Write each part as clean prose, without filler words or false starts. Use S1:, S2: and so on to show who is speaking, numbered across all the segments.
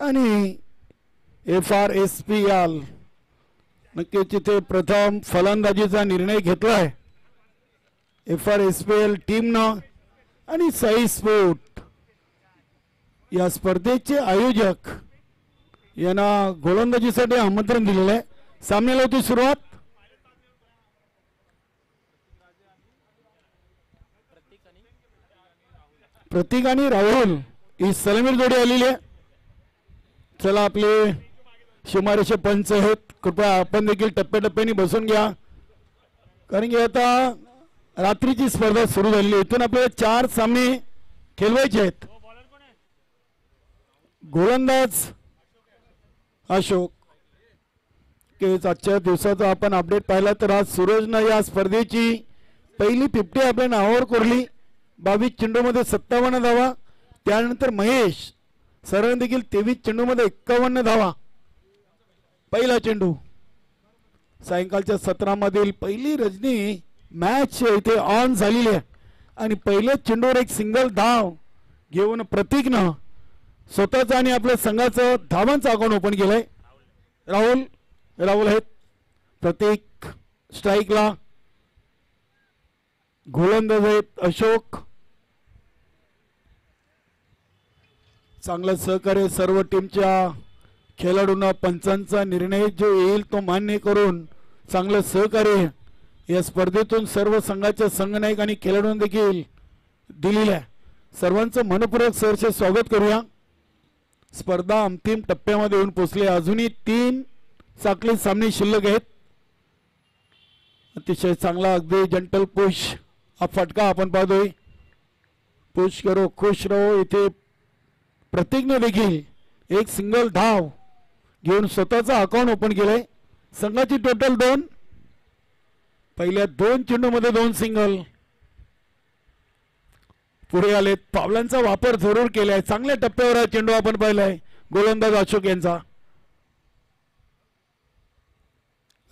S1: आणि FRSPL नक्कीच तिथे प्रथम फलंदाजीचा निर्णय घेतलाय FRSPL टीमनं आणि साई स्पोर्ट या स्पर्धेचे आयोजक यांना गोलंदाजीसाठी आमंत्रण दिलेलं आहे. सामन्याला होती सुरुवात. प्रतीक आणि राहुल ही सलामीर जोडी आलेली आहे. चला आपले शुमारेशे पंच आहेत, कृपया आपण देखील टप्प्याटप्प्याने बसून घ्या, कारण की आता रात्रीची स्पर्धा सुरू झाली. इथून आपल्याला 4 सामने खेळवायचे आहेत. गोलंदाज अशोक के आजच्या दिवसाचा आपण अपडेट पाहिला तर आज सूरजनं या स्पर्धेची पहिली 50 आपल्या नावावर कोरली. 22 चेंडूमध्ये 57 धावा. त्यानंतर महेश सरन देखील 23 चेंडूमध्ये 51 धावा. पहिला चेंडू सायंकाळच्या सत्रामधील पहिली रजनी मॅच इथे ऑन झालेली आहे आणि पहिल्या चेंडूवर एक सिंगल धाव घेऊन प्रतीकनं स्वतःचं आणि आपल्या संघाचं धावांचं अकाउंट ओपन केलंय. राहुल आहेत. प्रतीक स्ट्राईकला. गोलंदाज आहेत अशोक. चांगलं सहकार्य सर्व टीमच्या खेळाडूंना. पंचांचा निर्णय जो येईल तो मान्य करून चांगलं सहकार्य या स्पर्धेतून सर्व संघाच्या संघनायक आणि खेळाडूंना देखील दिलेलं आहे. सर्वांचं मनपूर्वक सहर्ष स्वागत करूया. स्पर्धा अंतिम टप्प्यामध्ये येऊन पोहोचली. अजूनही 3 साखळी सामने शिल्लक आहेत. अतिशय चांगला अगदी जंटल पुश हा फटका आपण पाहतोय. पुश करो खुश रहो. इथे प्रतीकने देखील एक सिंगल धाव घेऊन स्वतःचा अकाउंट ओपन केलंय. संघाची टोटल 2. पहिल्या 2 चेंडूमध्ये 2 सिंगल. पुढे आले. पावलांचा वापर जरूर केलाय. चांगल्या टप्प्यावर हा चेंडू आपण पाहिलाय गोलंदाज अशोक यांचा.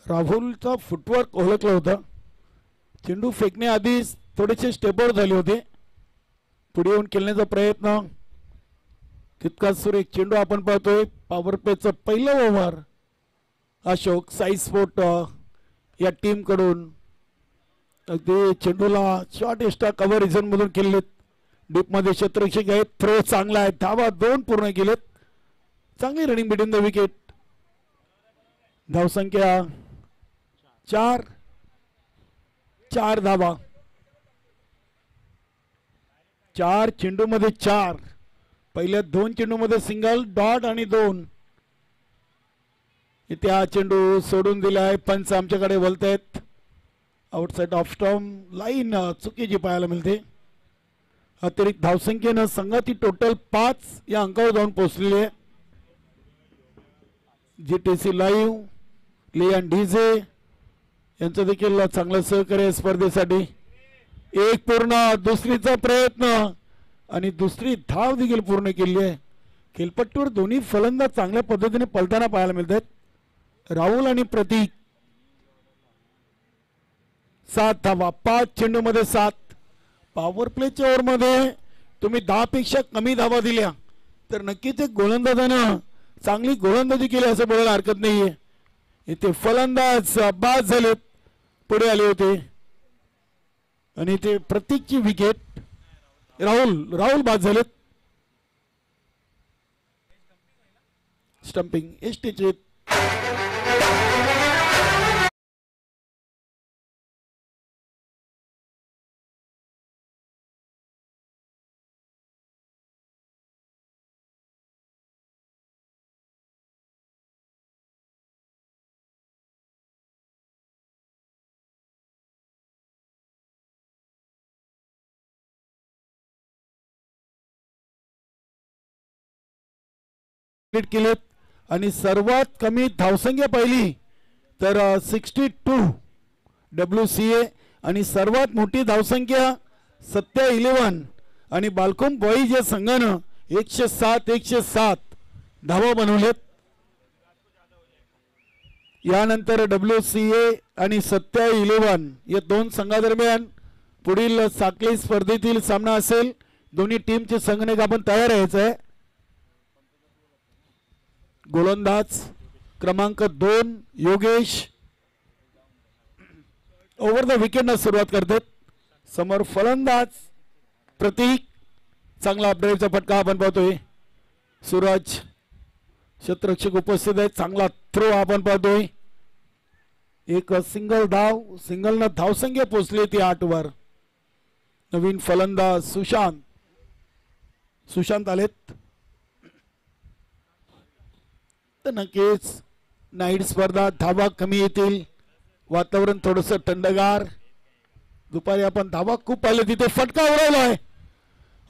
S1: राहुलचा फुटवर्क ओळखलं होतं. चेंडू फेकण्याआधी थोडेसे स्टेपआउट झाले होते. पुढे येऊन खेळण्याचा प्रयत्न. तितकाच सुरेख चेंडू आपण पाहतोय. पॉवर प्लेचं पहिलं ओव्हर अशोक साई स्पोर्ट या टीम कडून अगदी चेंडूला शॉर्ट एक्स्ट्रा कव्हर रिझन मधून खेळलेत. डीप मध्ये क्षेत्ररक्षक आहेत. थ्रो चांगला आहे. धावा 2 पूर्ण केलेत. चांगली रनिंग बिटवीन द विकेट. धावसंख्या 4 धावा. 4 चेंडूमध्ये 4. पहिल्या 2 चेंडूमध्ये सिंगल डॉट आणि 2. इथे हा चेंडू सोडून दिलाय. पंच आमच्याकडे बोलतायत. आउटसाइड ऑफ स्टंप लाईन चुकीची पाहायला मिळते. अतिरिक्त धावसंख्येनं संघाची टोटल 5 या अंकावर जाऊन पोहोचलेली आहे. GTC लाईव्ह लियान डीजे यांचं देखील चांगलं सहकार्य स्पर्धेसाठी. एक पूर्ण. दुसरीचा प्रयत्न आणि दुसरी धाव देखील पूर्ण केली आहे. खेळपट्टीवर दोन्ही फलंदाज चांगल्या पद्धतीने पलताना पाहायला मिळतात. राहुल आणि प्रतीक. 7 धावा. 5 चेंडूमध्ये 7. पॉवर प्लेच्या ओव्हरमध्ये तुम्ही 10 पेक्षा कमी धावा दिल्या तर नक्कीच एक गोलंदाजानं चांगली गोलंदाजी केली असं बोलायला हरकत नाहीये. इथे फलंदाज बाद झालेत. पुढे आले होते आणि इथे प्रतीकची विकेट. राहुल बाद झालेत. स्टंपिंग एसटीचे केलेत आणि सर्वात कमी धावसंख्या पाहिली तर 62 WCA आणि सर्वात मोठी धावसंख्या 11 आणि बालकोम बॉईज या संघानं 107 धावा बनवलेत. यानंतर WCA आणि 11 या 2 संघादरम्यान पुढील साखळी स्पर्धेतील सामना असेल. दोन्ही टीमचे संघनायक आपण तयार राहायचं आहे. गोलंदाज क्रमांक 2 योगेश ओव्हर द विकेटनं सुरुवात करतात. समोर फलंदाज प्रतीक. चांगला अपडेटचा फटका आपण पाहतोय. सूरज क्षेत्ररक्षक उपस्थित आहेत. चांगला थ्रो आपण पाहतोय. एक सिंगल धाव. सिंगलनं धावसंख्या पोहोचली ती 8 वर. नवीन फलंदाज सुशांत आलेत. तर नक्कीच नाईट स्पर्धा धावा कमी येतील. वातावरण थोडंसं थंडगार. दुपारी आपण धावा खूप पाहिले. तिथे फटका उडवलाय.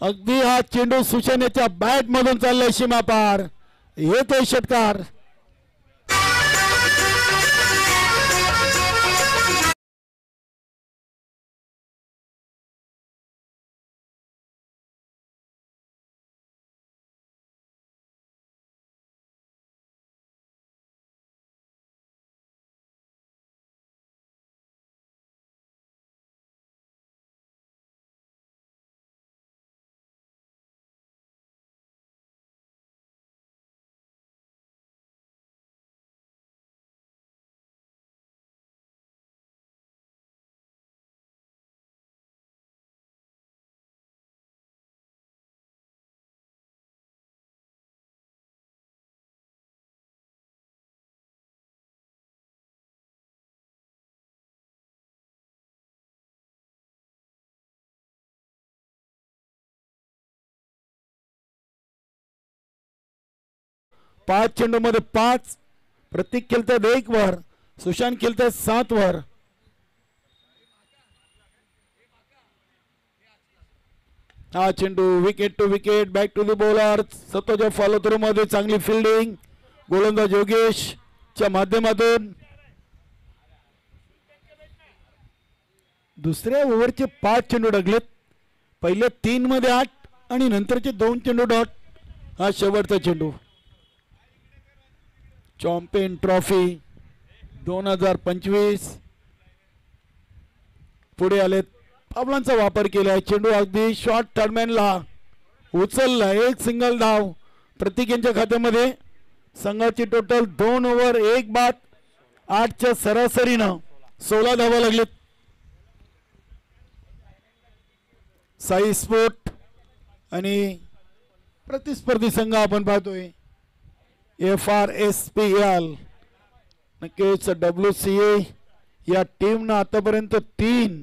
S1: अगदी हा चेंडू सुशांत याच्या बॅट मधून चाललाय सीमा पार. येतोय षटकार. पाच चेंडू मध्ये 5. प्रतीक खेळतात 1 वर. सुशांत खेळतात 7 वर. हा चेंडू wicket to wicket. Back to the bowler. स्वतःच्या फॉलो थ्रू मध्ये चांगली फिल्डिंग. गोलंदाज योगेश च्या माध्यमातून. दुसऱ्या ओव्हरचे 5 चेंडू डगलेत. पहिल्या 3 मध्ये 8 आणि नंतरचे 2 चेंडू डॉट. हा शेवटचा चेंडू. चॅम्पियन ट्रॉफी 2025 पुढे आलेत. पावलांचा वापर केलाय. चेंडू अगदी शॉर्ट टर्मॅनला उचलला. 1 सिंगल धाव प्रतीक यांच्या खात्यामध्ये. संघाची टोटल 2 ओव्हर 1 बाद 8च्या सरासरीनं 16 धावा लागलेत. साई स्पोर्ट आणि प्रतिस्पर्धी संघ आपण पाहतोय FRSPL. नक्कीच WCA या टीमनं आतापर्यंत 3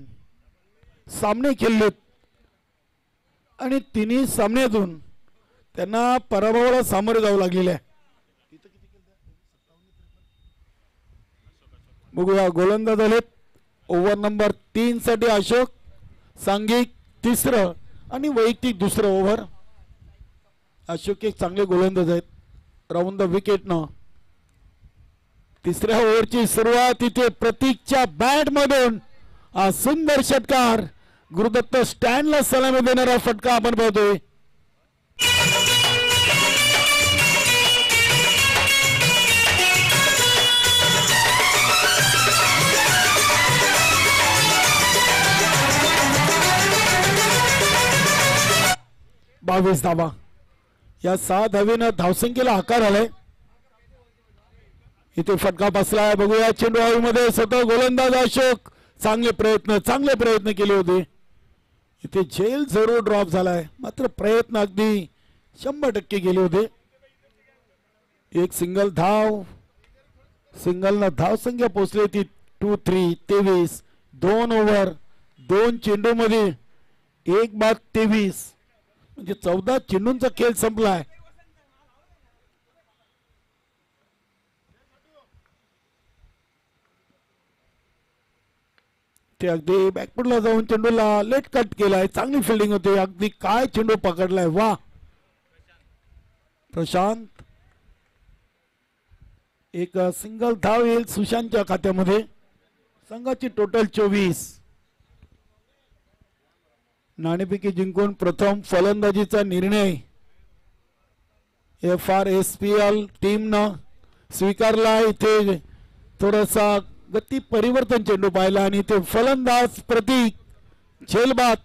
S1: सामने खेळलेत आणि तिन्ही सामन्यातून त्यांना पराभवाला सामोरे जावं लागलेलं आहे. बघूया गोलंदाज आलेत. ओव्हर नंबर 3 साठी अशोक. सांघिक 3रं आणि वैयक्तिक 2रं ओव्हर. अशोक एक चांगले गोलंदाज आहेत. राऊंड द विकेट न 3ऱ्या ओव्हरची सुरुवात. इथे प्रतीकच्या बॅट मधून हा सुंदर षटकार. गुरुदत्त स्टँडला सलामी देणारा फटका आपण पाहतोय. बावीस धावा. या 6 धावेनं धावसंख्येला आकार आलाय. इथे फटका बसलाय. बघूया चेंडू हवेमध्ये. स्वतः गोलंदाज अशोक. चांगले प्रयत्न केले होते. इथे झेल जरूर ड्रॉप झालाय मात्र प्रयत्न अगदी 100% केले होते. एक सिंगल धाव. सिंगलनं धावसंख्या पोहोचली ती 2-3 23. 2 ओव्हर 2 चेंडू मध्ये 1 बाद 23 म्हणजे 14 चेंडूंचा खेळ संपलाय. ते अगदी बॅकफुटला जाऊन चेंडूला लेट कट केलाय. चांगली फिल्डिंग होती. अगदी काय चेंडू पकडलाय. वा प्रशांत. एक सिंगल धाव येईल सुशांतच्या खात्यामध्ये. संघाची टोटल 24. नाणेफेकी जिंकून प्रथम फलंदाजीचा निर्णय FRSPL टीमनं स्वीकारला. इथे थोडासा गती परिवर्तन चेंडू पाहिला आणि ते फलंदाज प्रतीक झेल बाद.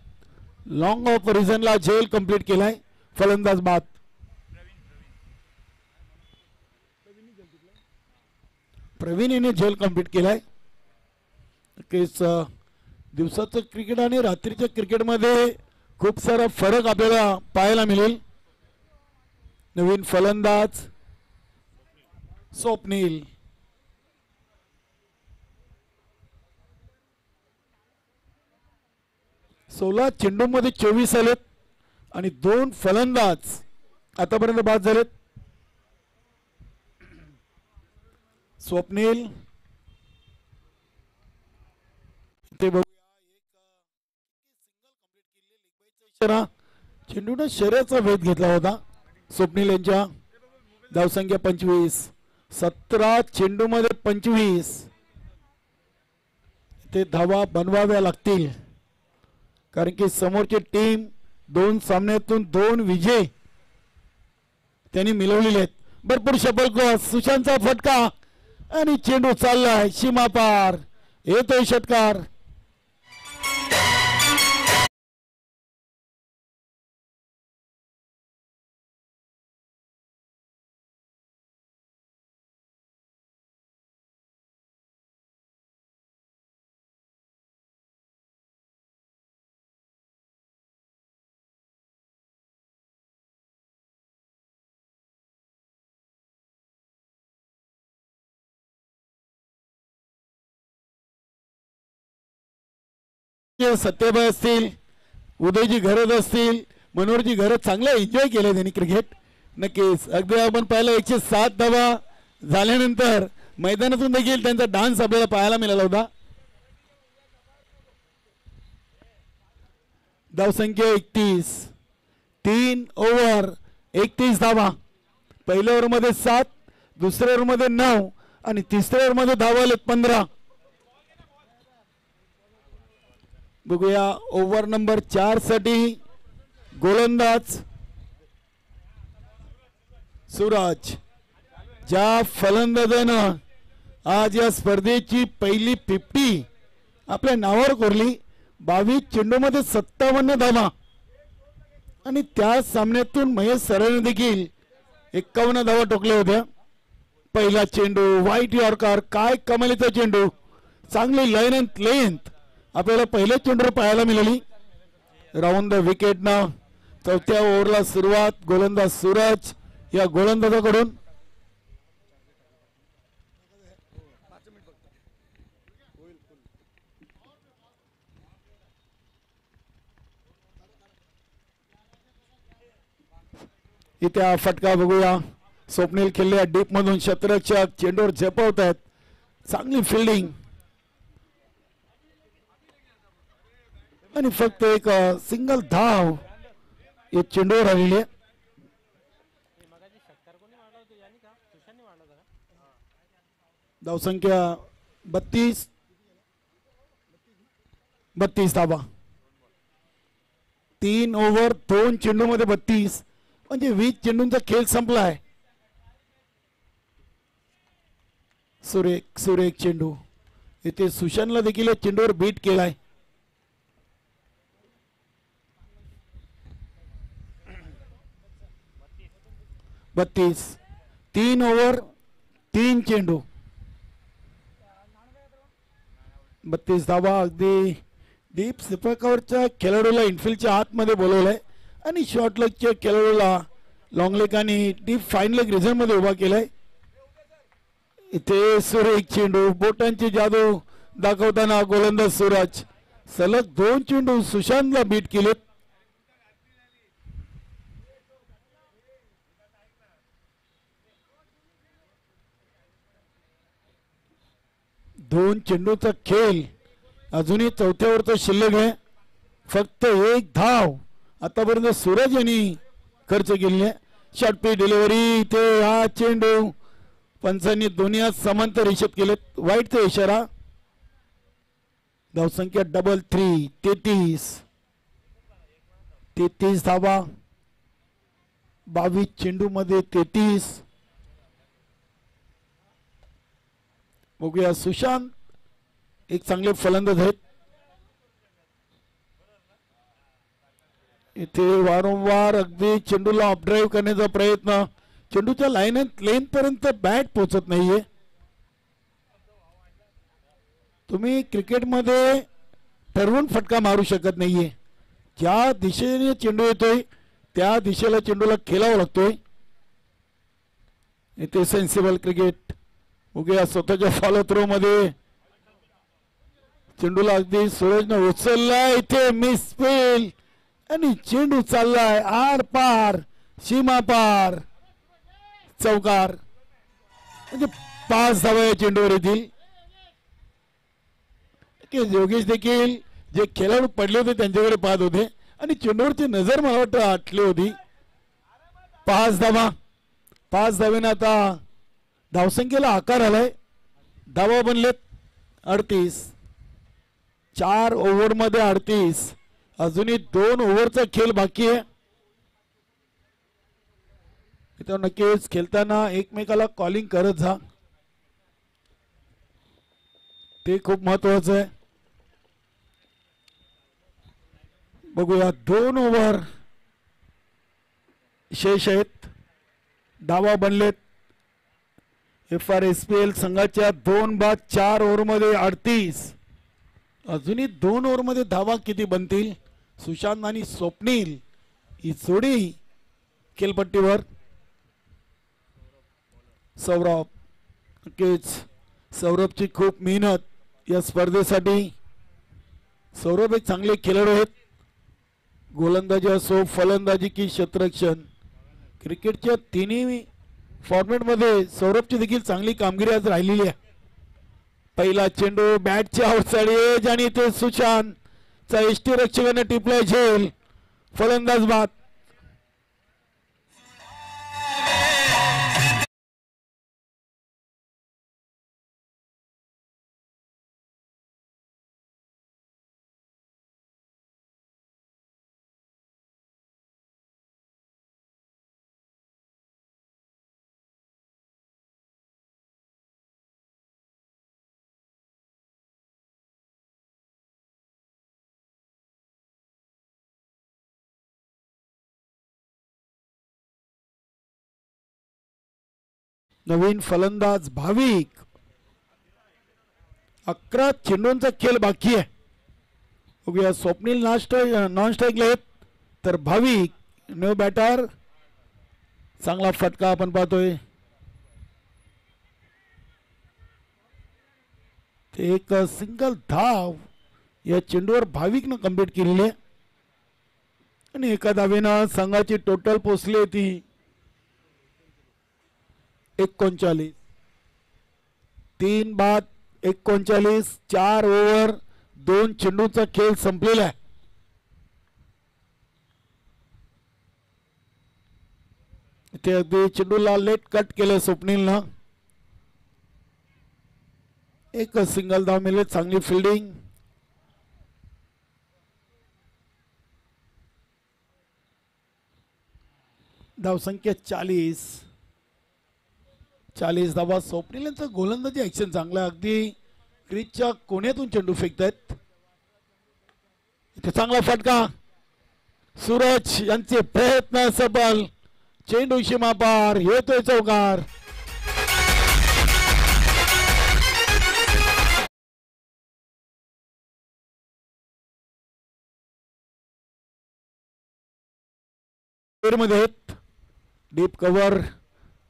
S1: लॉंग ऑफ रिझनला झेल कंप्लीट केलाय. फलंदाज बाद. प्रवीण याने झेल कंप्लीट केलाय. नक्कीच दिवसाचं क्रिकेट आणि रात्रीच्या क्रिकेटमध्ये खूप सारा फरक आपल्याला पाहायला मिळेल. नवीन फलंदाज स्वप्नील, 16 चेंडूमध्ये 24 आलेत आणि 2 फलंदाज आतापर्यंत बाद झालेत. स्वप्नील ते चेंडूने शर्यतीचा वेध घेतला होता. स्वप्नील यांच्या धावसंख्या 25, 17 चेंडूमध्ये 25. ते धावा बनवाव्या लागतील कारण की समोरची टीम 2 सामन्यातून 2 विजय त्यांनी मिळवलेले आहेत. भरपूर शपल क्रॉस, सुशांतचा फटका आणि चेंडू चाललाय सीमा पार, येतोय षटकार. सत्यभाई असतील, उदयजी घरत असतील, मनोहरजी घरत चांगलं एन्जॉय केलं त्यांनी क्रिकेट. नक्कीच अगदी आपण पाहिलं 107 धावा झाल्यानंतर मैदानातून देखील त्यांचा डान्स आपल्याला पाहायला मिळाला होता. धावसंख्या 31, 3 ओव्हर 31 धावा. पहिल्या ओव्हरमध्ये 7, दुसऱ्या ओव्हरमध्ये 9 आणि तिसऱ्या ओव्हरमध्ये धावा आलेत 15. बघूया ओव्हर नंबर 4 साठी गोलंदाज सूरज. ज्या फलंदाजानं आज या स्पर्धेची पहिली 50 आपल्या नावावर कोरली, 22 चेंडूमध्ये 57 धावा आणि त्या सामन्यातून महेश सराने देखील 51 धावा ठोकल्या होत्या. पहिला चेंडू व्हाईट यॉर्कर, काय कमालीचा चेंडू, चांगली लाईन अँड लेंथ आपल्याला पहिल्या चेंडूवर पाहायला मिळाली. राऊंड द विकेटनं चौथ्या ओव्हरला सुरुवात. गोलंदाज सूरज या गोलंदाजाकडून. इथे हा फटका बघूया. स्वप्नील खेळल्या डीप मधून क्षेत्ररक्षक चेंडूवर झेपवत आहेत. चांगली फिल्डिंग आणि फक्त एक सिंगल धाव या चेंडूवर आलेली आहे. धावसंख्या 32 धावा. 3 ओव्हर 2 चेंडूमध्ये 32 म्हणजे 20 चेंडूंचा खेळ संपलाय. सुरेख चेंडू. इथे सुशांतला देखील या चेंडूवर बीट केलाय. 32, 3 ओव्हर 3 चेंडू 32 धावा. अगदी डीप स्लिपरकवरच्या खेळाडूला इनफिल्डच्या आतमध्ये बोलवलंय आणि शॉर्ट लेगच्या खेळाडूला लॉंग लेग आणि डीप फाईन लेग रिझन मध्ये उभा केलाय. इथे सुरेख चेंडू, बोटांची जादू दाखवताना गोलंदाज सूरज. सलग 2 चेंडू सुशांतला बीट केलेत. दोन चेंडूचा खेळ अजूनही चौथ्या ओव्हरचा शिल्लक आहे. फक्त 1 धाव आतापर्यंत सूरज यांनी खर्च केली आहे. Short pitch delivery. इथे हा चेंडू पंचांनी दोन्ही समांतर इशात केलेत. वाईटचा इशारा. धावसंख्या 33, 33 धावा. 22 चेंडू मध्ये 33. बघूया सुशांत एक चांगले फलंदाज आहेत. इथे वारंवार अगदी चेंडूला ऑफ ड्राईव्ह करण्याचा प्रयत्न. चेंडूच्या लाईन पर्यंत बॅट पोहोचत नाहीये. तुम्ही क्रिकेटमध्ये ठरवून फटका मारू शकत नाहीये. ज्या दिशेने चेंडू येतोय त्या दिशेला चेंडूला खेळावा लागतोय. इथे सेन्सिबल क्रिकेट. उगे स्वतःच्या फॉलो थ्रो मध्ये चेंडूला अगदी सूरजने उचलला. इथे मिस फील्ड आणि चेंडू चाललाय आर पार सीमा पार. चौकार म्हणजे 5 धावा या चेंडूवर येतील. योगेश देखील जे खेळाडू पडले होते त्यांच्याकडे पाहत होते आणि चेंडूवरची नजर मला वाटतं आटली होती. 5 धावा. 5 धावेने आता धावसंख्येला आकार आलाय. धावा बनलेत 38. 4 ओव्हर मध्ये 38. अजूनही 2 ओव्हरचा खेळ बाकी आहे. इथं नक्कीच खेळताना एकमेकाला कॉलिंग करत जा, ते खूप महत्वाचं आहे. बघूया 2 ओव्हर शेष आहेत. धावा बनलेत. FRSPL संघाच्या 2/4 ओव्हरमध्ये 38. अजूनही 2 ओव्हरमध्ये धावा किती बनतील? सुशांत आणि स्वप्नील ही जोडी खेळपट्टीवर. सौरभ, नक्कीच सौरभची खूप मेहनत या स्पर्धेसाठी. सौरभ एक चांगले खेळाडू आहेत. गोलंदाजी असो, फलंदाजी की क्षेत्ररक्षण, क्रिकेटच्या तिन्ही फॉर्मॅटमध्ये सौरभची देखील चांगली कामगिरी आज राहिलेली आहे. पहिला चेंडू बॅटच्या आउटसाइड एज आणि ते सुशांतचा एसटी रक्षकाने टिपलाय झेल. फलंदाज बाद. नवीन फलंदाज भाविक. 11 चेंडूंचा खेळ बाकी आहे. बघूया स्वप्नील नॉन स्ट्राईकला आहेत तर भाविक न्यू बॅटर. चांगला फटका आपण पाहतोय. एक सिंगल धाव या चेंडूवर भाविकनं कंप्लीट केलेली आहे आणि एका धावेनं संघाची टोटल पोचली होती 39. 3/39. 4 ओव्हर 2 चेंडूचा खेळ संपलेला आहे. इथे अगदी चेंडूला लेट कट केलं स्वप्नीलनं. एक सिंगल धाव मिळेल. चांगली फिल्डिंग. धावसंख्या 40. 40 धावा. स्वप्नील यांचं गोलंदाजी ऍक्शन चांगलं. अगदी क्रीजच्या कोण्यातून चेंडू फेकतायत. इथे चांगला फटका. सूरज यांचे प्रयत्न सफल. चेंडू सीमा पार. येतोय चौकार. मध्ये डीप कव्हर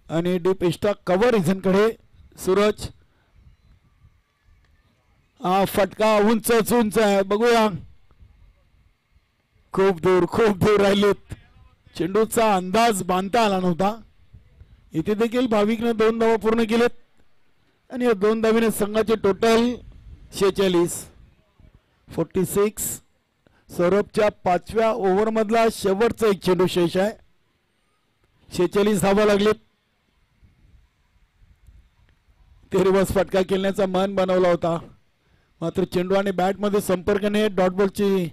S1: आणि डीप एक्स्ट्रा कव्हर इझनकडे सूरज. हा फटका उंचच उंच आहे. बघूया खूप दूर राहिलेत. चेंडूचा अंदाज बांधता आला नव्हता. इथे देखील भाविकने 2 धावा पूर्ण केलेत आणि या 2 धावेने संघाचे टोटल 46. 46. सौरभच्या 5व्या ओव्हर मधला शेवटचा एक चेंडू शेष आहे. 46 धावा लागलेत. ते रिवर्स फटका खेळण्याचा मन बनवला होता मात्र चेंडू आणि बॅट मध्ये संपर्क नाही. डॉट बॉलची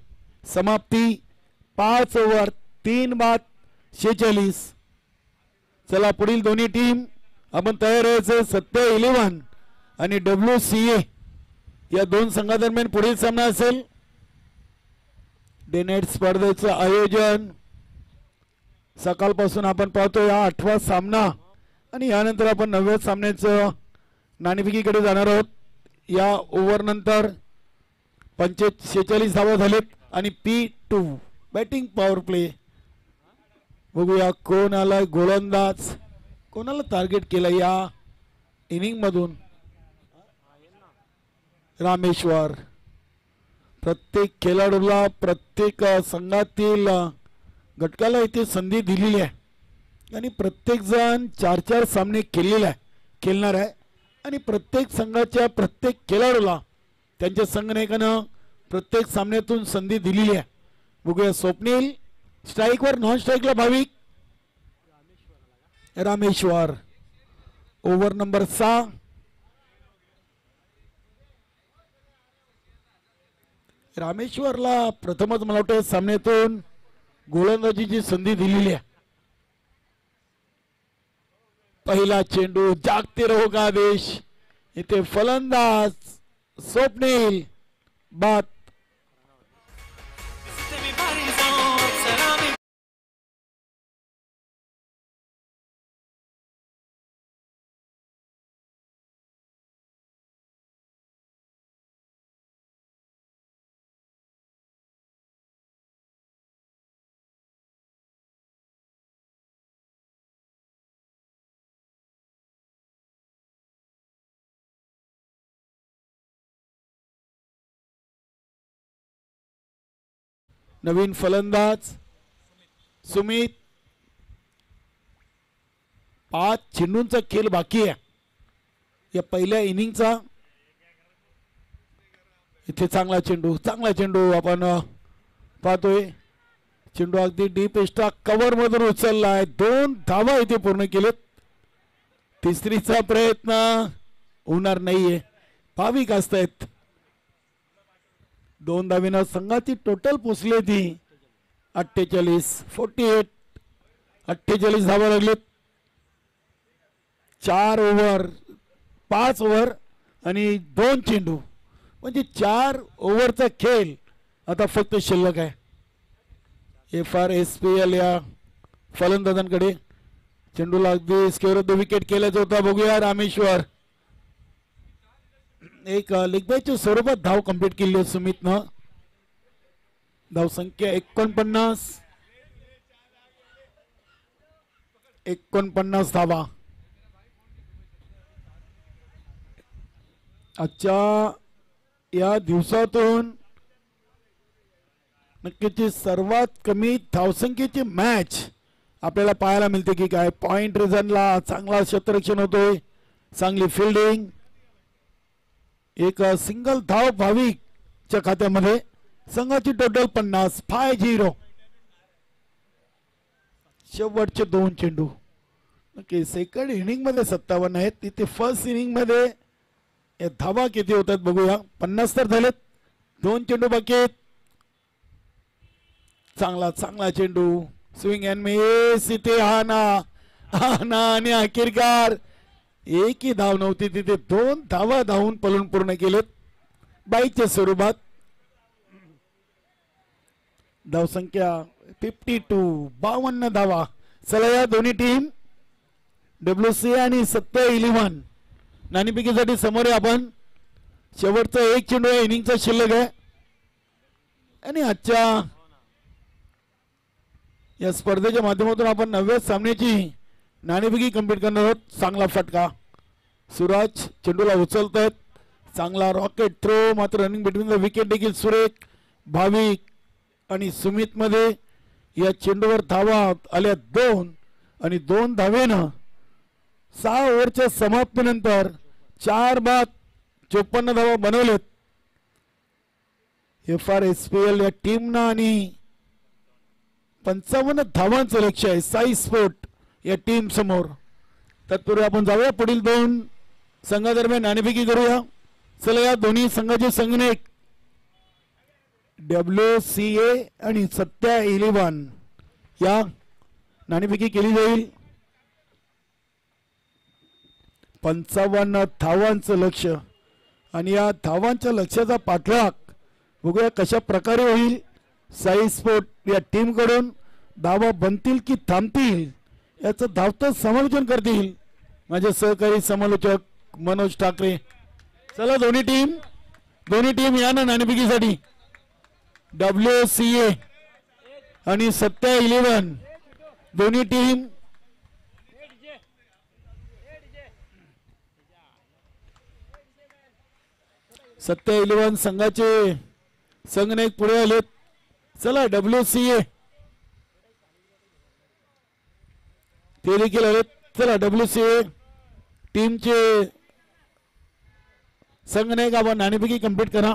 S1: समाप्ती. 5 ओव्हर 3/46. चला पुढील दोन्ही टीम आपण तयार व्हायचं. सत्य 11 आणि WCA या 2 संघादरम्यान पुढील सामना असेल. डे नाईट स्पर्धेचं आयोजन सकाळपासून आपण पाहतोय. हा 8वा सामना आणि यानंतर आपण 9व्या सामन्याचं नाणेफेकीकडे जाणार आहोत. या ओव्हर नंतर 46 धावा झालेत आणि P2 बॅटिंग पॉवर प्ले. बघूया कोण आला गोलंदाज, कोणाला टार्गेट केलं या इनिंग मधून. रामेश्वर. प्रत्येक खेळाडूला प्रत्येक संघातील घटकाला इथे संधी दिलेली आहे आणि प्रत्येक जण 4-4 सामने खेळणार आहे आणि प्रत्येक संघाच्या प्रत्येक खेळाडूला त्यांच्या संघनायकानं प्रत्येक सामन्यातून संधी दिलेली आहे. बघूया स्वप्नील स्ट्राईकवर, नॉन स्ट्राईकला भाविक. Rameshwar over number 6. रामेश्वरला प्रथमच मला वाटतं सामन्यातून गोलंदाजीची संधी दिलेली आहे. पहिला चेंडू, जागते रहो का आदेश. इथे फलंदाज स्वप्नील बाद. नवीन फलंदाज सुमित. 5 चेंडूंचा खेळ बाकी आहे या पहिल्या इनिंगचा. इथे चांगला चेंडू आपण पाहतोय. चेंडू अगदी डीप एक्स्ट्रा कव्हर मधून उचलला आहे. 2 धावा इथे पूर्ण केलेत. तिसरीचा प्रयत्न होणार नाहीये. भाविक असतायत. 2 धावेनं संघाची टोटल पोचली ती 48 धावा लागलेत. 4 ओव्हर, 5 ओव्हर आणि 2 चेंडू म्हणजे 4 ओव्हरचा खेळ आता फक्त शिल्लक आहे. FRSPL या फलंदाजांकडे. चेंडूला अगदी स्क्वेअर विकेट केल्याचा होता. बघूया रामेश्वर. एक लेग बायच्या स्वरूपात धाव कंप्लीट केली आहे सुमितनं. धाव संख्या 49 धावा. आजच्या या दिवसातून नक्कीच सर्वात कमी धावसंख्येची मॅच आपल्याला पाहायला मिळते की काय. पॉइंट रिझनला चांगला क्षेत्ररक्षण होतोय, चांगली फिल्डिंग. एक सिंगल धाव भाविकच्या खात्यामध्ये. संघाची टोटल 50. शेवटचे 2 चेंडू. ओके, सेकंड इनिंग मध्ये 57 आहेत. तिथे फर्स्ट इनिंग मध्ये या धावा किती होतात बघूया. 50 तर झालेत. 2 चेंडू बाकी आहेत. चांगला चेंडू. Swing and miss. इथे हा ना आणि अखेरकार एकही धाव नव्हती. तिथे 2 धावा धावून पलून पूर्ण केलेत बाईच्या स्वरूपात. धावसंख्या 52 धावा. चला या दोन्ही टीम WC आणि 11 नाणेफेकीसाठी समोर आहे. आपण शेवटचा 1 चेंडू या इनिंगचा शिल्लक आहे आणि आजच्या या स्पर्धेच्या माध्यमातून आपण 9व्या सामन्याची नाणेफेकी कंप्लीट करणार आहोत. चांगला फटका. सूरज चेंडूला उचलतायत. चांगला रॉकेट थ्रो. मात्र रनिंग बिटवीन द विकेट देखील सुरेख. भाविक आणि सुमित मध्ये या चेंडूवर धावा आल्या 2 आणि 2 धावेनं 6 ओव्हरच्या समाप्तीनंतर 4 बाद 54 धावा बनवलेत. FRSPL या टीमनं आणि 55 धावांचं लक्ष आहे साई स्पोर्ट या टीम समोर. तत्पूर्वी आपण जाऊया पुढील 2 संघादरम्यान नाणेफेकी करूया. चला या दोन्ही संघाचे संघनायक WCA आणि 11 या नाणेफेकी केली जाईल. 55 धावांचं लक्ष आणि या धावांच्या लक्ष्याचा पाठलाग बघूया कशा प्रकारे होईल. साई स्पोर्ट या टीम कडून धावा बनतील की थांबतील याचं धावतं समालोचन करतील माझे सहकारी समालोचक मनोज ठाकरे. चला दोन्ही टीम या ना नाणेफेकीसाठी. WCA आणि सत्या 11 दोन्ही टीम. सत्या 11 संघाचे संघनायक पुढे आलेत. चला WCA ते देखील आलेत. चला WCA टीमचे संघनायक आपण नाणेफेकी कंप्लीट करा.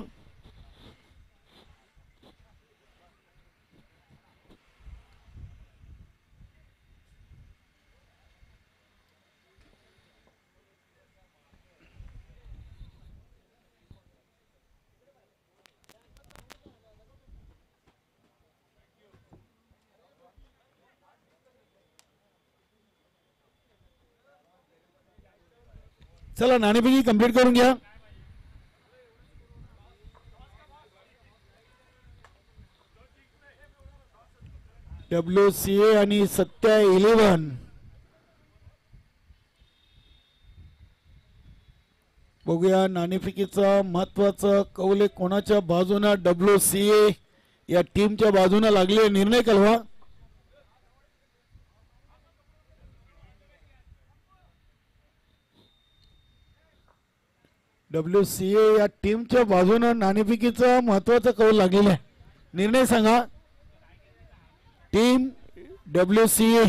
S1: चला नाणेफेकी कंप्लीट करून घ्या. WCA आणि सत्या 11 बघूया नाणेफेकीचा महत्वाचा कौल कोणाच्या बाजूने. WCA या टीमच्या बाजूने लागले. निर्णय कळवा. WCA या टीमच्या बाजूने नाणेफेकीचा महत्वाचा कौल लागलेला आहे. निर्णय सांगा. टीम WCA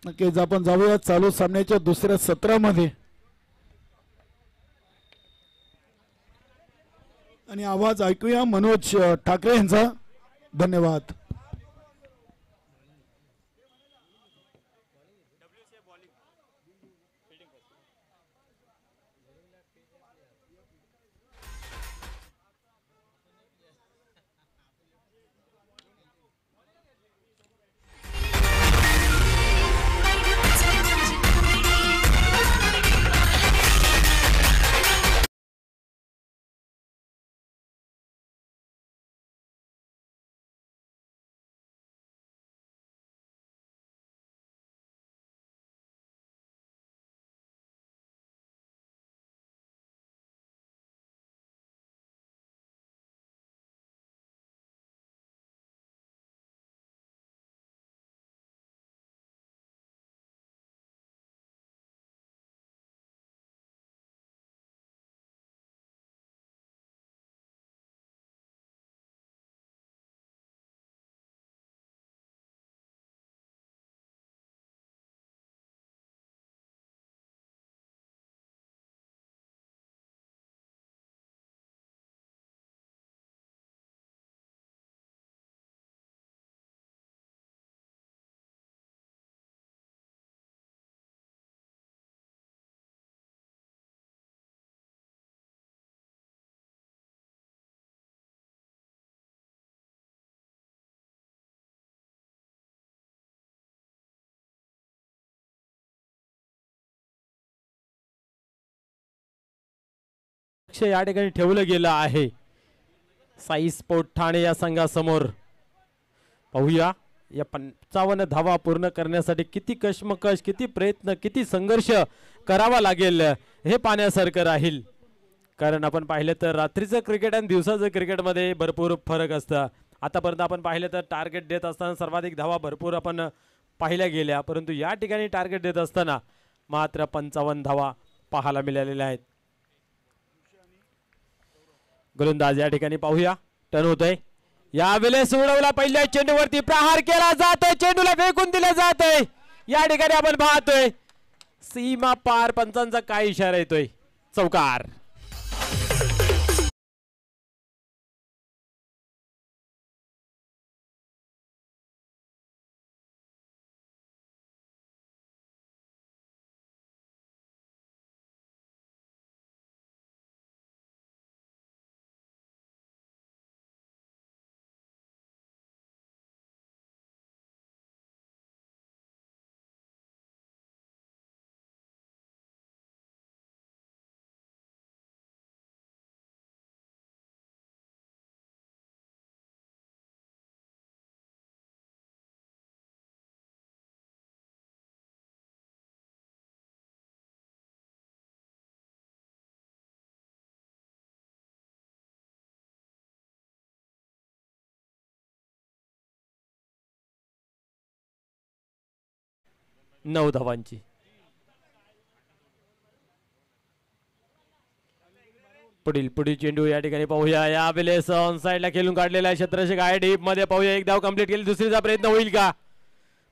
S1: नक्कीच आपण जाऊया चालू सामन्याच्या दुसऱ्या सत्रामध्ये. आणि आवाज ऐकूया मनोज ठाकरे यांचा. धन्यवाद.
S2: या ठिकाणी ठेवलं गेलं आहे साई स्पोर्ट ठाणे या संघासमोर. पाहूया या 55 धावा पूर्ण करण्यासाठी किती कश्मकश, किती प्रयत्न, किती संघर्ष करावा लागेल हे पाहण्यासारखं राहील. कारण आपण पाहिलं तर रात्रीचं क्रिकेट आणि दिवसाचं क्रिकेटमध्ये भरपूर फरक असतं. आतापर्यंत आपण पाहिलं तर टार्गेट देत असताना सर्वाधिक धावा भरपूर आपण पाहिल्या गेल्या, परंतु या ठिकाणी टार्गेट देत असताना मात्र 55 धावा पाहायला मिळालेल्या आहेत. गोलंदाज या ठिकाणी पाहूया टर्न होतोय. यावेळेस उडवला पहिल्या चेंडूवरती प्रहार केला जातोय. चेंडूला फेकून दिला जातोय. या ठिकाणी आपण पाहतोय सीमा पार. पंचांचा काय इशारा येतोय. चौकार. 9 धावांची. पुढील चेंडू या ठिकाणी पाहूया. या वेळेस ऑन साइडला खेळून काढलेला आहे क्षेत्ररक्षक आहे डीप मध्ये. पाहूया एक धाव कंप्लीट केली, दुसरीचा प्रयत्न होईल का,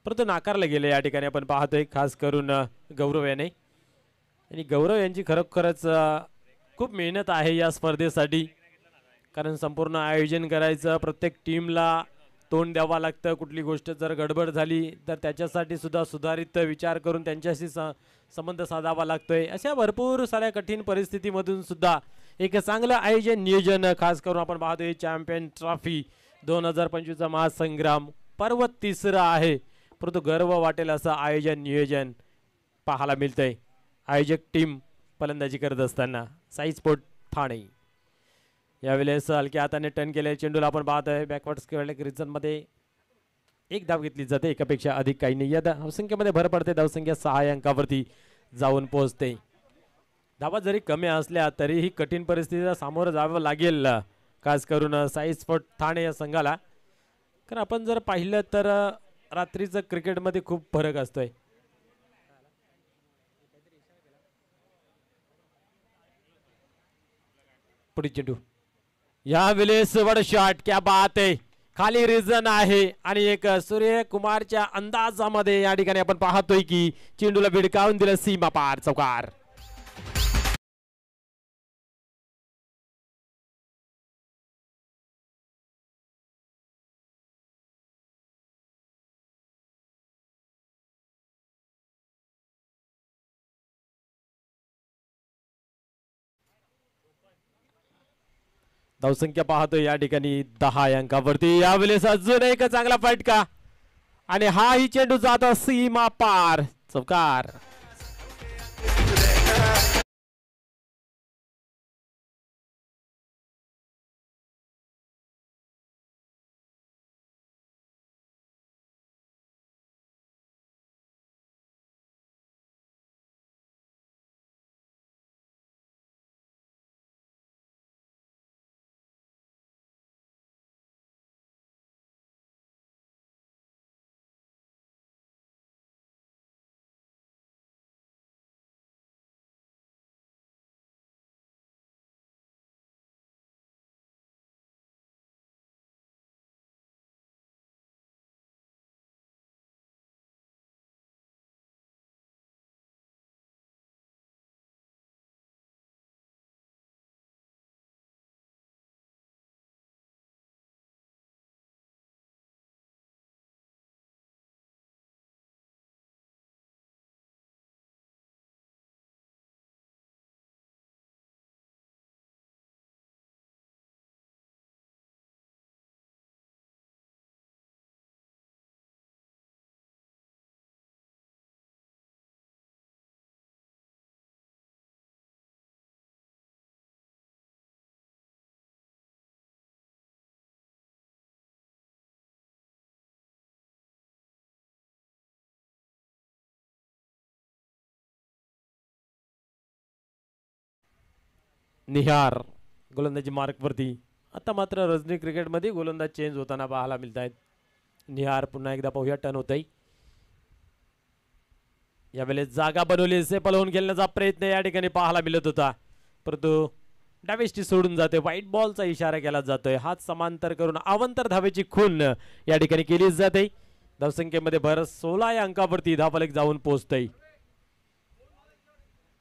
S2: परंतु नाकारलं गेलं. या ठिकाणी आपण पाहतोय खास करून गौरव याने, आणि गौरव यांची खरोखरच खूप मेहनत आहे या स्पर्धेसाठी. कारण संपूर्ण आयोजन करायचं, प्रत्येक टीमला तोंड द्यावं लागतं. कुठली गोष्ट जर गडबड झाली तर त्याच्यासाठी सुद्धा सुधारित विचार करून त्यांच्याशी संबंध साधावा लागतोय. अशा भरपूर साऱ्या कठीण परिस्थितीमधून सुद्धा एक चांगलं आयोजन नियोजन, खास करून आपण पाहतोय चॅम्पियन ट्रॉफी 2025 महासंग्राम पर्व 3रा आहे, परंतु गर्व वाटेल असं आयोजन नियोजन पाहायला मिळतंय. आयोजक टीम फलंदाजी करत असताना साई स्पोर्ट ठाणे. यावेळेस हलक्या हाताने टर्न केले चेंडूला आपण पाहतोय बॅकवर्ड रिजन मध्ये एक धाव घेतली जाते, एकापेक्षा अधिक काही नाही. या धावसंख्येमध्ये भर पडते, धावसंख्या 6 अंकावरती जाऊन पोहोचते. धावा जरी कमी असल्या तरीही कठीण परिस्थितीला सामोरं जावं लागेल, खास करून साई स्पोर्ट ठाणे या संघाला. कारण आपण जर पाहिलं तर रात्रीचं क्रिकेटमध्ये खूप फरक असतोय. पुढील चेंडू या वेळेस वड शॉट, क्या बात आहे. खाली रिजन आहे आणि एक सूर्यकुमारच्या अंदाजामध्ये या ठिकाणी आपण पाहतोय की चेंडूला भिडकावून दिलं सीमा पार, चौकार. धावसंख्या पाहतोय या ठिकाणी 10 अंकावरती. यावेळेस अजून एक चांगला फटका आणि हाही चेंडू जातो सीमा पार, चौकार. निहार गोलंदाजी मार्क वरती. आता मात्र रजनी क्रिकेटमध्ये गोलंदाज चेंज होताना पाहायला मिळत आहेत. निहार पुन्हा एकदा पाहूया टर्न होत आहे. यावेळेस जागा बनवली, सेपल होऊन खेळण्याचा प्रयत्न या ठिकाणी पाहायला मिळत होता, परंतु डावेष्टी सोडून जाते. व्हाईट बॉलचा इशारा केला जातोय. हात समांतर करून अवंतर धावेची खून या ठिकाणी केली जाते. धावसंख्येमध्ये भर 16 या अंकावरती धावफलक जाऊन पोहोचतय.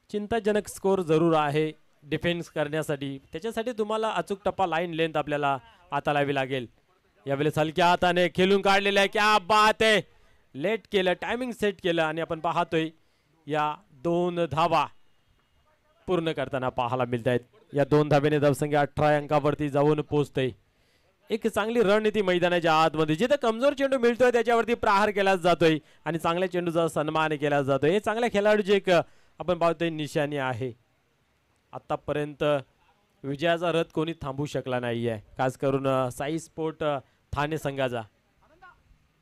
S2: चिंताजनक स्कोर जरूर आहे डिफेन्स करण्यासाठी, त्याच्यासाठी तुम्हाला अचूक टप्पा लाईन लेंथ आपल्याला हाताळावी लागेल. यावेळेस हलक्या हाताने खेळून काढलेला आहे, क्या बात आहे. लेट केलं, टायमिंग सेट केलं आणि आपण पाहतोय या 2 धावा पूर्ण करताना पाहायला मिळत आहेत. या 2 धावेने धावसंख्या 18 अंकावरती जाऊन पोहोचते. एक चांगली रणनीती मैदानाच्या आतमध्ये, जिथे कमजोर चेंडू मिळतोय त्याच्यावरती प्रहार केला जातोय आणि चांगल्या चेंडूचा सन्मान केला जातोय. हे चांगल्या खेळाडूची एक आपण पाहतोय निशाणी आहे. आतापर्यंत विजयाचा रथ कोणी थांबू शकला नाहीये, खास करून साई स्पोर्ट ठाणे संघाचा.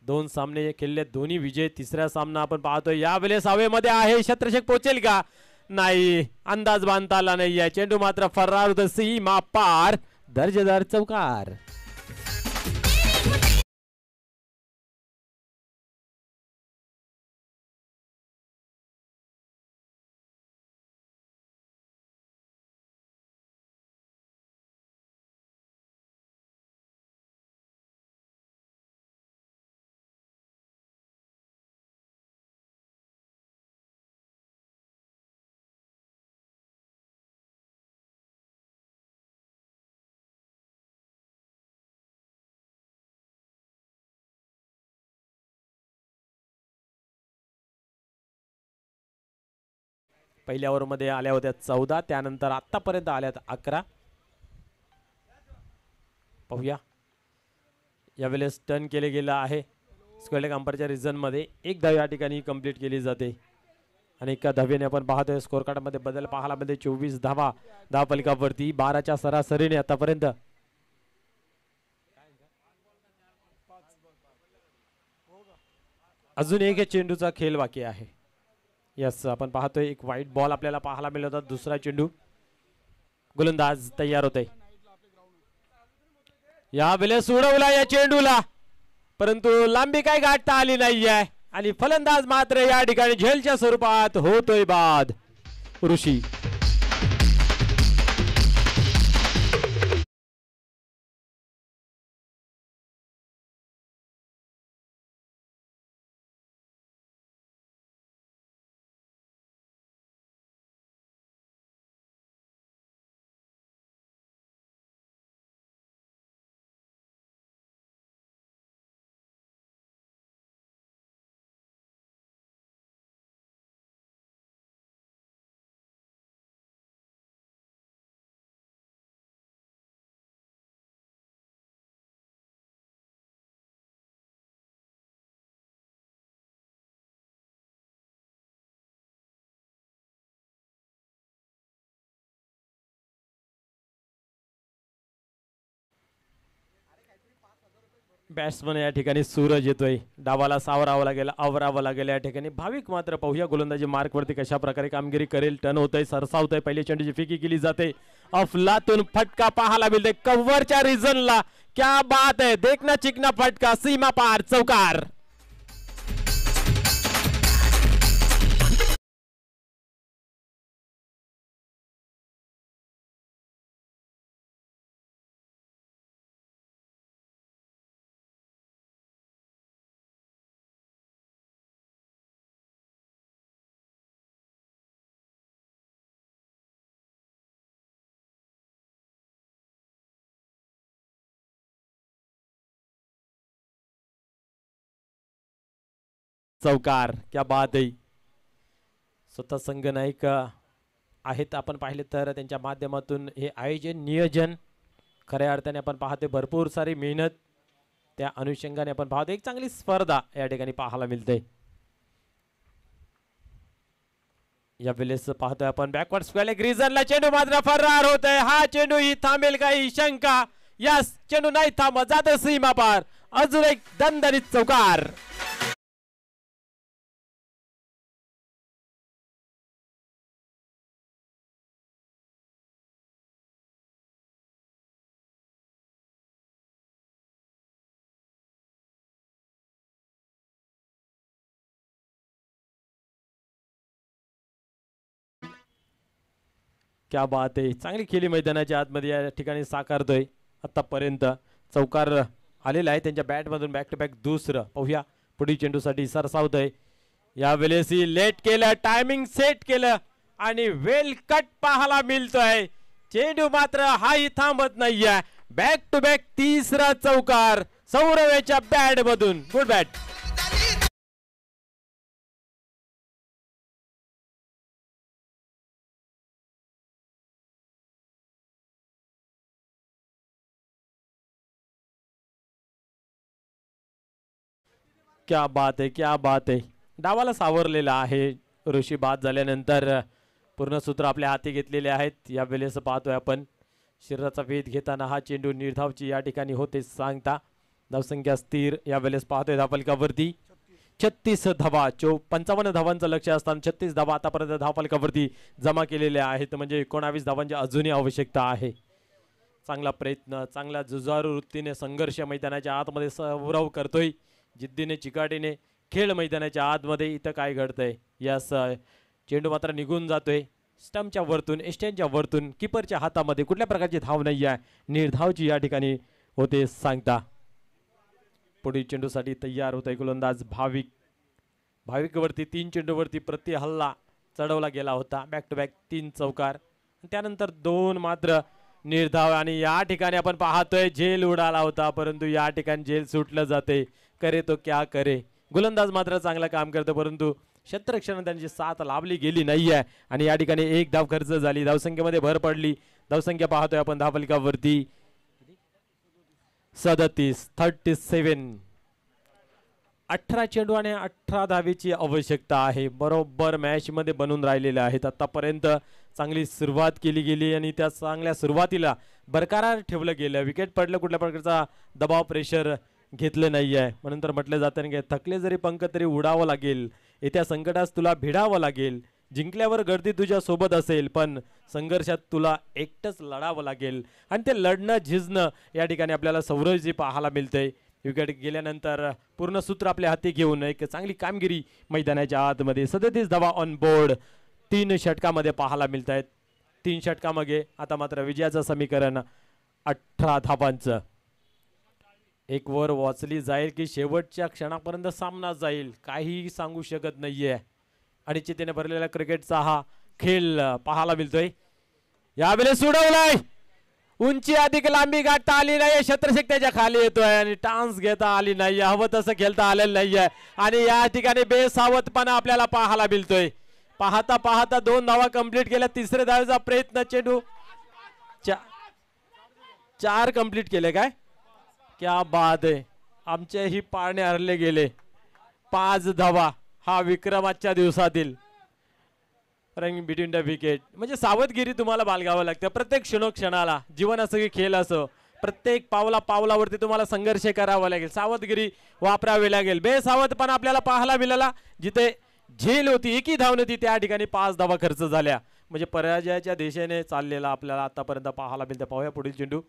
S2: 2 सामने खेळले, दोन्ही विजय. तिसरा सामना आपण पाहतोय यावेळेस हवेमध्ये आहे. क्षेत्ररक्षक पोहोचेल का, नाही, अंदाज बांधता आला नाहीये. चेंडू मात्र फरार होत सीमा पार, दर्जेदार चौकार. पहिल्या ओव्हरमध्ये आल्या होत्या 14, त्यानंतर आतापर्यंत आल्यात 11. पाहूया यावेळेस टर्न केले गेलं आहे स्क्वेअर लेग अंपायरच्या रिझन मध्ये. एक धाव या ठिकाणी कंप्लीट केली जाते आणि एका धावेने आपण पाहतोय स्कोर कार्ड मध्ये बदल पाहायला मध्ये 24 धावा धावफलकावरती 12च्या सरासरीने आतापर्यंत. अजून एक चेंडूचा खेळ बाकी आहे. यस आपण पाहतोय एक व्हाईट बॉल आपल्याला पाहायला मिळत होता. दुसरा चेंडू गोलंदाज तयार होते. या वेळेस उडवला या चेंडूला परंतु लांबी काय गाठता आली नाहीये आणि फलंदाज मात्र या ठिकाणी झेलच्या स्वरूपात होतोय बाद. ऋषी बॅट्समन या ठिकाणी सूरज येतोय. डावाला आवरावं लागेल या ठिकाणी. भाविक मात्र पाहूया गोलंदाजी मार्क वरती कशा प्रकारे कामगिरी करेल. टर्न होतंय सरसावतंय. पहिली चेंडूची फिकी केली जाते. अफलातून फटका पाहायला मिळते कव्हरच्या रिझनला. क्या बात है, देखना चिकना फटका, सीमा पार, चौकार. चौकार, क्या बात आहे. स्वतः संघ नायक आहेत आपण पाहिले तर त्यांच्या माध्यमातून हे आयोजन नियोजन खऱ्या अर्थाने आपण पाहते भरपूर सारी मेहनत त्या अनुषंगाने आपण पाहतो. एक चांगली स्पर्धा या ठिकाणी पाहायला मिळते. या वेळेस पाहतोय आपण बॅकवर्ड स्क्वेअर लेग रिजनला चेंडू मात्र फरार होतोय. हा चेंडू ही थांबेल काही शंका. यस, चेंडू नाही थांबत, जातो सीमा पार. अजून एक दणदणीत चौकार. क्या बात आहे, चांगली खेळी मैदानाच्या आतमध्ये या ठिकाणी साकारतोय. आतापर्यंत चौकार आलेला आहे त्यांच्या बॅट मधून. बॅक टू बॅक दुसरं. पाहूया पुढील चेंडूसाठी सरसावतोय. या वेळेस ही लेट केलं, टायमिंग सेट केलं आणि वेल कट पाहायला मिळतोय. चेंडू मात्र हाही थांबत नाहीये. बॅक टू बॅक तिसरा चौकार सौरवेच्या बॅट मधून. Good bat. क्या बात आहे, क्या बात आहे. डावाला सावरलेला आहे ऋषी बाद झाल्यानंतर. पूर्ण सूत्र आपल्या हाती घेतलेले आहेत. या वेळेस पाहतोय आपण शरीराचा वेध घेताना हा चेंडू निर्धावची या ठिकाणी होते सांगता. धावसंख्या स्थिर. या वेळेस पाहतोय धावफलकावरती 36 धावा. 55 धावांचं लक्ष असताना 36 धावा आतापर्यंत धावफलकावरती जमा केलेल्या आहेत. म्हणजे 19 धावांची अजूनही आवश्यकता आहे. चांगला प्रयत्न, चांगला जुजारू वृत्तीने संघर्ष मैदानाच्या आतमध्ये सौरव करतोय. जिद्दीने चिकाटीने खेळ मैदानाच्या आतमध्ये. इथं काय घडतंय, यास चेंडू मात्र निघून जातोय स्टंपच्या वरतून, एस्टँडच्या वरतून. किपरच्या हातामध्ये कुठल्या प्रकारची धाव नाही आहे. निर्धावची या ठिकाणी होते सांगता. पुढील चेंडूसाठी तयार होत आहे गोलंदाज भाविक. भाविकवरती 3 चेंडूवरती प्रति हल्ला चढवला गेला होता. बॅक टू बॅक 3 चौकार, त्यानंतर 2 मात्र निर्धाव. आणि या ठिकाणी आपण पाहतोय झेल उडाला होता परंतु या ठिकाणी झेल सुटलं जाते. करे तो क्या करे. गोलंदाज मात्र चांगलं काम करतो परंतु क्षेत्ररक्षण त्यांची साथ लाभली गेली नाहीये आणि या ठिकाणी एक धाव खर्च झाली, धावसंख्येमध्ये भर पडली. धावसंख्या पाहतोय आपण धावफलकावरती 37. 18 चेंडू आणि 18 धावेची आवश्यकता आहे. बरोबर मॅच मध्ये बनून राहिलेले आहेत. आतापर्यंत चांगली सुरुवात केली गेली आणि त्या चांगल्या सुरुवातीला बरकरार ठेवलं गेलं. विकेट पडलं, कुठल्या प्रकारचा दबाव प्रेशर घेतलं नाही आहे. म्हणून तर म्हटलं जातं की थकले जरी पंख तरी उडावं लागेल. येत्या संकटास तुला भिडावं लागेल. जिंकल्यावर गर्दी तुझ्या सोबत असेल, पण संघर्षात तुला एकटंच लढावं लागेल. आणि ते लढणं झिजणं या ठिकाणी आपल्याला सौरभजी पाहायला मिळतंय. विकेट गेल्यानंतर पूर्ण सूत्र आपल्या हाती घेऊन एक चांगली कामगिरी मैदानाच्या आतमध्ये 37 धावा ऑन बोर्ड 3 षटकामध्ये पाहायला मिळत आहेत. 3 षटकामध्ये आता मात्र विजयाचं समीकरण 18 धावांचं. एक वर वाचली जाईल की शेवटच्या क्षणापर्यंत सामना जाईल, काहीही सांगू शकत नाहीये. अनिश्चिततेने भरलेला क्रिकेटचा हा खेळ पाहायला मिळतोय. यावेळेस सोडवलाय, उंची अधिक लांबी गाठता आली नाही, क्षेत्ररक्षक त्याच्या खाली येतोय आणि टान्स घेता आली नाही, हवं तसं खेळता आलेलं नाहीये. आणि या ठिकाणी बेसावधपणा आपल्याला पाहायला मिळतोय. पाहता पाहता 2 धावा कंप्लीट केल्या. तिसऱ्या धावेचा प्रयत्न, चेंडू 4 कंप्लीट केले. काय क्या बात आहे, आमचेही पारणे हरले गेले. 5 धावा हा विक्रम आजच्या दिवसातील. रनिंग बिटवीन द विकेट म्हणजे सावधगिरी तुम्हाला बाळगावं लागतं प्रत्येक क्षणोक्षणाला. जीवन असं की खेळ असो, प्रत्येक पावलावरती तुम्हाला संघर्ष करावा लागेल, सावधगिरी वापरावी लागेल. बेसावधपणा आपल्याला पाहायला मिळाला. जिथे झेल होती, एकी धाव नव्हती, त्या ठिकाणी 5 धावा खर्च झाल्या. म्हणजे पराजयाच्या दिशेने चाललेला आपल्याला आतापर्यंत पाहायला मिळतं. पाहूया पुढील चेंडू.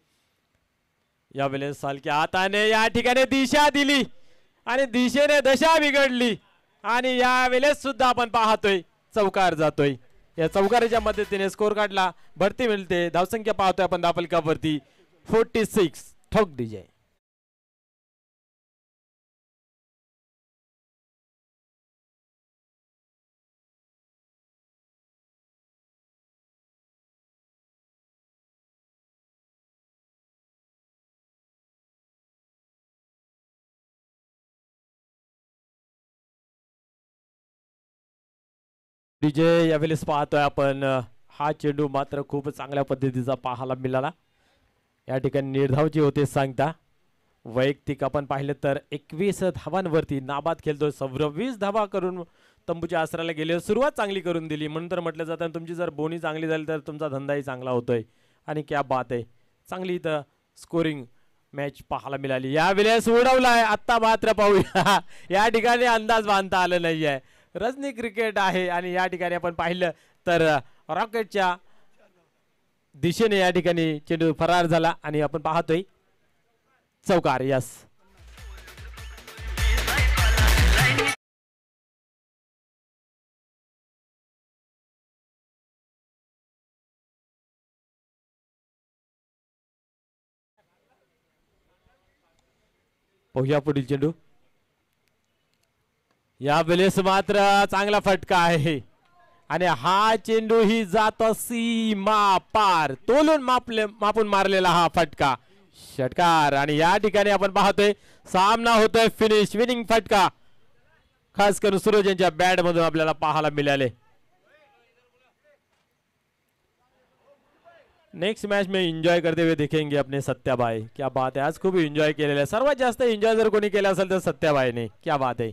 S2: यावेळेस सालक्या हाताने या ठिकाणी दिशा दिली आणि दिशेने दशा बिघडली. आणि यावेळेस सुद्धा आपण पाहतोय चौकार जातोय. या चौकाराच्या मदतीने स्कोर काढला, भरती मिळते. धावसंख्या पाहतोय आपण धावफलकावरती 46. ठोक डीजे. डीजे यावेळेस पाहतोय आपण. हा चेंडू मात्र खूप चांगल्या पद्धतीचा पाहायला मिळाला. या ठिकाणी निर्धावची होते सांगता. वैयक्तिक आपण पाहिलं तर 21 धावांवरती नाबाद खेळतोय. 26 धावा करून तंबूच्या आसराला गेले. सुरुवात चांगली करून दिली म्हणून तर म्हटलं जातं तुमची जर बोनी चांगली झाली तर तुमचा धंदाही चांगला होतोय. आणि क्या बात आहे, चांगली इथं स्कोरिंग मॅच पाहायला मिळाली. यावेळेस उडवलाय. आता मात्र पाहूया या ठिकाणी अंदाज बांधता आलं नाहीये. रजनी क्रिकेट आहे आणि या ठिकाणी आपण पाहिलं तर रॉकेटच्या दिशेने या ठिकाणी चेंडू फरार झाला आणि आपण पाहतोय चौकार. यस, पाहूया पुढील चेंडू. यावेळेस मात्र चांगला फटका आहे आणि हा चेंडू ही जातो सीमा पार. तोलून मापून मारलेला हा फटका, षटकार. आणि या ठिकाणी आपण पाहतोय सामना होतोय फिनिश. विनिंग फटका खास करून सूरज यांच्या बॅट मधून आपल्याला पाहायला मिळाले. नेक्स्ट मैच में एंजॉय करते हुए देखेंगे अपने सत्याबाई. क्या बात है, आज खूप एंजॉय केलेला आहे. सर्वात जास्त एंजॉय जर कोणी केला असेल तर सत्याबाईने. क्या बात आहे.